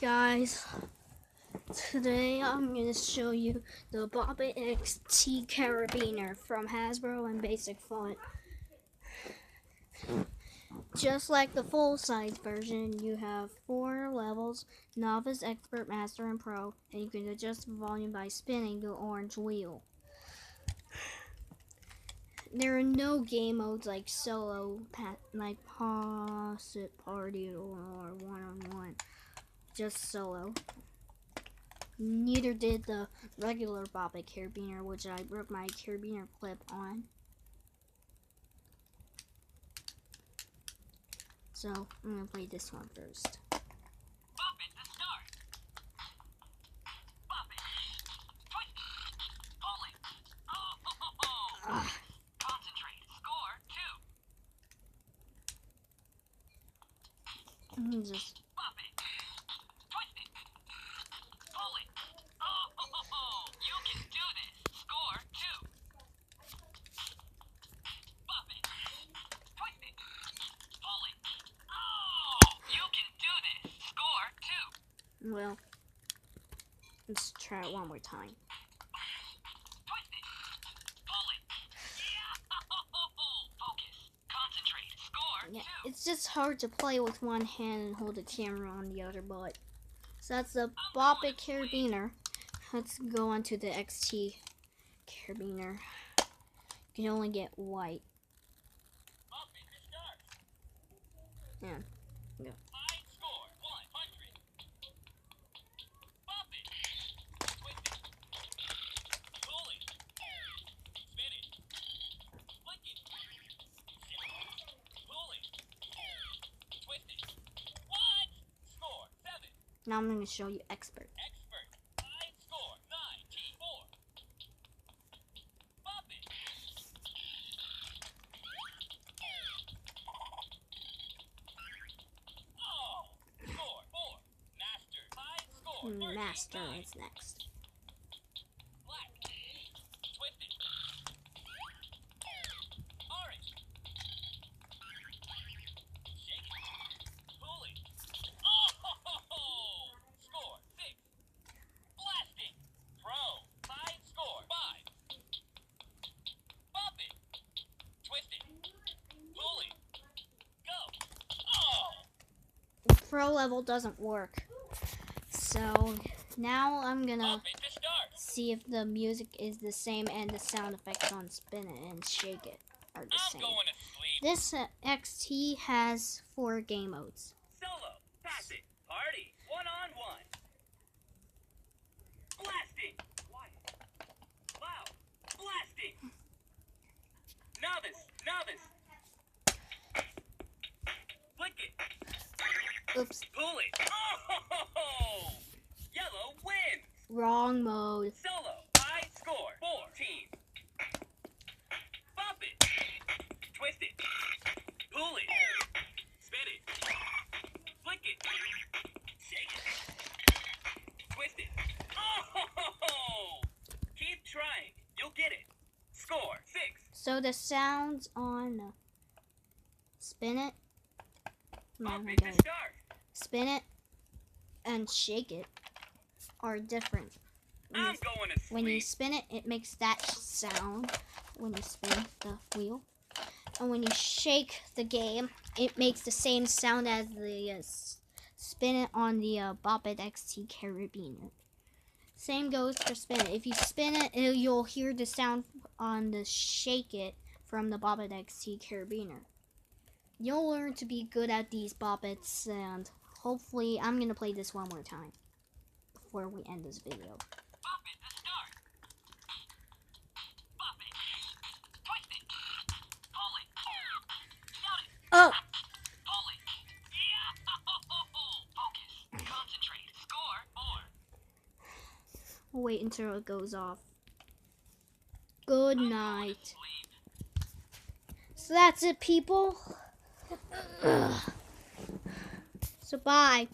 guys, today I'm going to show you the BOP IT XT Carabiner from Hasbro and Basic Font. Just like the full-size version, you have 4 levels: Novice, Expert, Master, and Pro, and you can adjust the volume by spinning the orange wheel. There are no game modes like solo, like pause it, party, or one-on-one. Just solo. Neither did the regular BOP IT Carabiner, which I broke my carabiner clip on. So I'm gonna play this one first. BOP it to start. BOP it. Twist. Pull it. Oh. Concentrate. Score 2. Let me just. BOP it. Twist it. Pull it. Oh. You can do this. Score 2. BOP it. Twist it. Pull it. Oh. You can do this. Score 2. Well, let's try it one more time. Twist it. Pull it. Yeah. Focus. Concentrate. Score 2. Yeah, it's just hard to play with one hand and hold the camera on the other, but so that's the BOP IT Carabiner. Let's go on to the XT Carabiner. You can only get white. BOP it to start. Yeah. Go. High score 100. BOP it. Twist it. Pull it. Spin it. Flick it. Pull it. Twist it. What? Score 7. Now I'm going to show you Expert. Expert. High score 94. BOP it. Oh. Score 4. Master. High score 39. Master is next. Black. Twist it. Orange. Shake it. Pull it. Oh! Score 6. Blasting. Pro. High score 5. BOP it. Twist it. Pull it. Go. Oh! Pro level doesn't work. So now I'm gonna BOP it to start. see if the music is the same and the sound effects on Spin It and Shake It are the I'm same. going to sleep. This XT has 4 game modes. Solo. Pass it. Party. One-on-one. Blasting. Quiet. Loud. Blasting. Novice. Flick it. Oops, Pull it. Oh! Yellow wins. wrong mode. Solo. High score 14. BOP it. Twist it. Pull it. Spin it. Flick it. Shake it. Twist it. Oh! Keep trying. You'll get it. Score 6. So the sounds on Spin It, BOP I it got to it. start. Spin It and Shake It are different. I'm going to When you sleep. spin it, it makes that sound when you spin the wheel. And when you shake the game, it makes the same sound as the spin it on the BOP IT XT Carabiner. Same goes for spin it. If you spin it, you'll hear the sound on the shake it from the BOP IT XT Carabiner. You'll learn to be good at these BOP ITs, and hopefully I'm going to play this one more time before we end this video. BOP it to start. BOP it. Twist it. Pull it. Shout it. Oh! Pull it. Yeah. Focus. Concentrate. Score 4. Wait until it goes off. Good night. Sleep. So that's it, people. So bye.